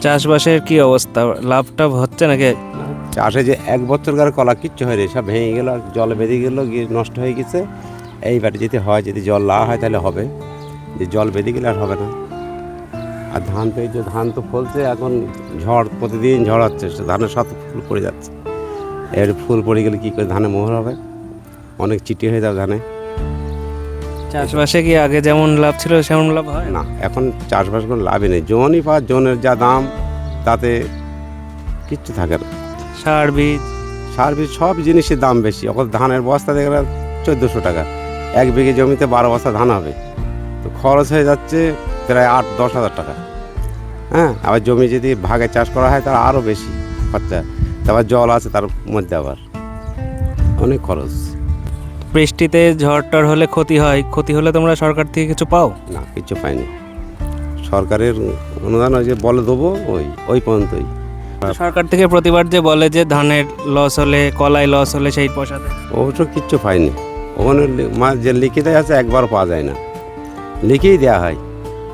চাষবাসের কি অবস্থা, লাভটা হচ্ছে নাকি? চাষে যে এক বছরকার কলা কিচ্ছু হয়নি, সব ভেঙে গেল, জলে বেঁধে গেলো, গিয়ে নষ্ট হয়ে গেছে। এইবারে যদি হয়, যদি জল না হয় তাহলে হবে, যে জল বেঁধে গেলে আর হবে না। আর ধান পেয়েছে, ধান তো ফলছে, এখন ঝড়, প্রতিদিন ঝড় হচ্ছে, ধানের সাথে ফুল পড়ে যাচ্ছে। এর ফুল পড়ে গেলে কী করে ধানে মোহর হবে, অনেক চিটি হয়ে যাবে ধানে। চাষবাসে কি আগে যেমন লাভ ছিল সেমন লাভ হয় না, এখন চাষবাস করে লাভই নেই, জনই পাওয়া, জনের যা দাম তাতে কিচ্ছু থাকে না। সার বীজ সার বীজ সব জিনিসের দাম বেশি। এখন ধানের বস্তা দেখলে 1400 টাকা, 1 বিঘে জমিতে 12 বস্তা ধান হবে, তো খরচ হয়ে যাচ্ছে প্রায় 8-10 হাজার টাকা। হ্যাঁ, আবার জমি যদি ভাগে চাষ করা হয় তার আরও বেশি খরচা, তারপর জল আছে তার মধ্যে, আবার অনেক খরচ। বৃষ্টিতে ঝড় টড় হলে ক্ষতি হলে তোমরা সরকার থেকে কিছু পাও? না, কিছু পাইনি। সরকারের অনুদান ওই যে বলে দেবো, ওই পর্যন্তই। সরকার থেকে প্রতিবার যে বলে যে ধানের লস হলে, কলায় লস হলে সেই পয়সা দেয়। অবশ্য কিচ্ছু পাইনি। ওখানে যে লিখিত আছে একবারও পাওয়া যায় না, লিখেই দেওয়া হয়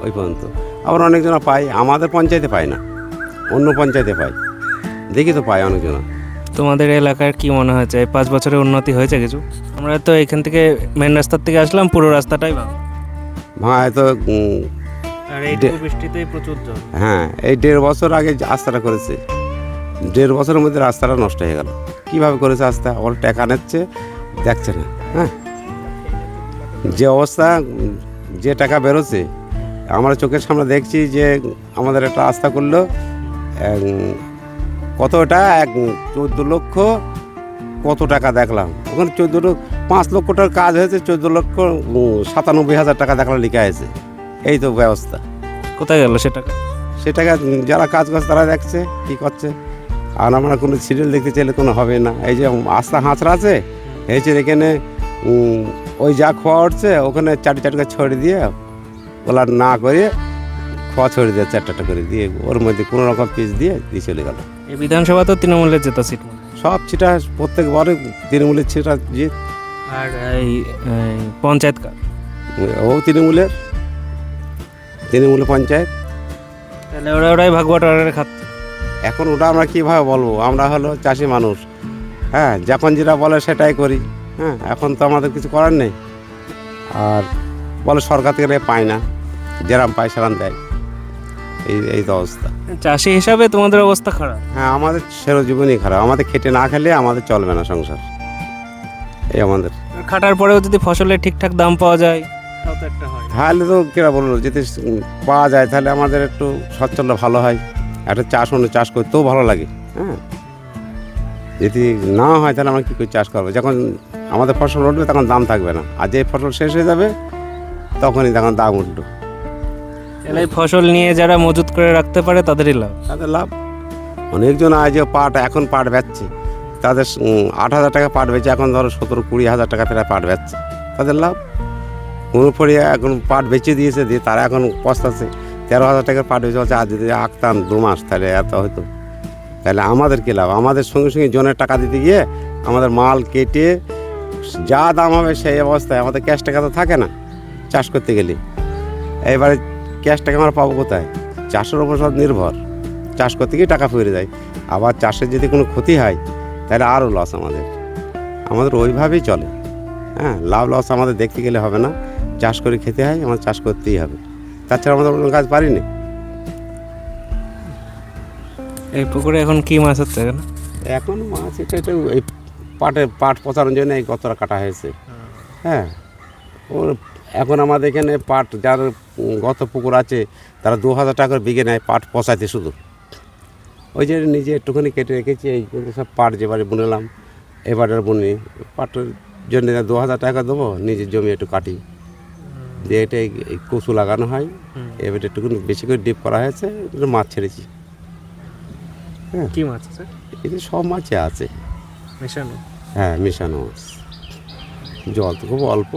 ওই পর্যন্ত। আবার অনেকজনা পায়, আমাদের পঞ্চায়েতে পায় না, অন্য পঞ্চায়েতে পায়, দেখি তো পায় অনেকজনা। তোমাদের এলাকার কি মনে হয়েছে, 5 বছরে উন্নতি হয়েছে কিছু? আমরা তো এখান থেকে মেন রাস্তার থেকে আসলাম, পুরো রাস্তাটাই ভাঙা, ভাঙায় তো আর এইটুকু বৃষ্টিতেই প্রচুর জল। হ্যাঁ, এই 1.5 বছর আগে যে রাস্তাটা করেছে, 1.5 বছরের মধ্যে রাস্তাটা নষ্ট হয়ে গেল। কীভাবে করেছে রাস্তা, ওর টাকা নিচ্ছে, দেখছে না। হ্যাঁ, যে অবস্থা, যে টাকা বেরোচ্ছে, আমরা চোখের সামনে দেখছি যে আমাদের একটা রাস্তা করলো, কতটা 14 লক্ষ কত টাকা দেখলাম ওখানে, 5 লক্ষ টাকার কাজ হয়েছে, 14,97,000 টাকা দেখলাম লেখা আছে। এই তো ব্যবস্থা। কোথায় গেল সেটা? সেটাকে যারা কাজ করছে তারা দেখছে কী করছে, আর আমরা কোনো সিরিয়াল দেখতে চাইলে কোনো হবে না। এই যে আস্থা হাঁচড়া আছে, হয়েছে এখানে, ওই যা খোয়া উঠছে ওখানে 4 ছড়িয়ে দিয়ে, ওলা না করে খোয়া ছড়িয়ে দিয়ে 4টা করে দিয়ে, ওর মধ্যে কোনো রকম পিস দিয়ে চলে গেল। এই বিধানসভা তো তৃণমূলের জেতা সিট, সব ছিটা প্রত্যেকবারে তৃণমূলের ছিটা জিত। আর এই পঞ্চায়েত কার? ও তৃণমূলে পঞ্চায়েত। তাহলে ওরাই ভাগবাটোয়ারা খাচ্ছে। এখন ওটা আমরা কীভাবে বলবো, আমরা হলো চাষি মানুষ। হ্যাঁ, যখন যেটা বলে সেটাই করি। হ্যাঁ, এখন তো আমাদের কিছু করার নেই। আর বলে সরকার থেকে পায় না, যেরাম পায় সেরাম দেয়, এই তো অবস্থা। চাষি হিসাবে তোমাদের অবস্থা খারাপ? হ্যাঁ, আমাদের সেরো জীবনই খারাপ, আমাদের খেটে না খেলে আমাদের চলবে না সংসার, এই আমাদের। খাটার পরেও যদি ফসলের ঠিকঠাক দাম পাওয়া যায় তাও তো একটা হয়। তাহলে তো কেরা বললো, যদি পাওয়া যায় তাহলে আমাদের একটু সচ্ছল ভালো হয়, একটা অন্য চাষ করতেও ভালো লাগে। হ্যাঁ, যদি না হয় তাহলে আমরা কী করে চাষ করবো? যখন আমাদের ফসল উঠবে তখন দাম থাকবে না, আর যে ফসল শেষ হয়ে যাবে তখনই তখন দাম উঠলো। তাহলে এই ফসল নিয়ে যারা মজুত করে রাখতে পারে তাদেরই লাভ। তাদের লাভ। অনেকজন আজ এখন পাট বেচছে, তাদের 8,000 টাকা পাট বেচে, এখন ধরো 17-20 হাজার টাকা প্রায় পাট বেচছে, তাদের লাভ। কোনো পরে এখন পাট বেচে দিয়েছে, দিয়ে তারা এখন পস্তাচ্ছে, 13,000 টাকার পাট বেচে বলছে, আর যদি আঁকতাম 2 মাস তাহলে এত হয়তো। তাহলে আমাদের কী লাভ? আমাদের সঙ্গে সঙ্গে জনের টাকা দিতে গিয়ে আমাদের মাল কেটে যা দাম হবে সেই অবস্থায় আমাদের ক্যাশ টাকা তো থাকে না চাষ করতে গেলে। এবারে ক্যাশ টাকা আমরা পাবো কোথায়? চাষের ওপর সব নির্ভর, চাষ করতে গিয়ে টাকা ফিরে যায়। আবার চাষের যদি কোনো ক্ষতি হয় তাহলে আরও লস আমাদের ওইভাবেই চলে। হ্যাঁ, লাভ লস আমাদের দেখতে গেলে হবে না, চাষ করে খেতে হয়, আমাদের চাষ করতেই হবে, তাছাড়া আমাদের কোনো কাজ পারি না। এই পুকুরে এখন কি মাছ হচ্ছে? এখন মাছ এটা এই পাট পচানোর জন্য এই গতটা কাটা হয়েছে। হ্যাঁ, ওর এখন আমাদের এখানে পাট যার গত পুকুর আছে তারা 2,000 টাকা করে বিঘে নেয় পাট পচাইতে শুধু। ওই যে নিজে একটুখানি কেটে রেখেছি, এই সব পাট যেবারে বুনলাম, এবারে বুনি, পাটের জন্য 2,000 টাকা দেবো, নিজের জমি একটু কাটি দিয়ে এটা এই কচু লাগানো হয়, এবারে একটুখানি বেশি করে ডিপ করা হয়েছে, একটু মাছ ছেড়েছি। হ্যাঁ, কি মাছ আছে? এই সব মাছই আছে মেশানো। হ্যাঁ, মেশানো মাছ, জল তো খুব অল্প।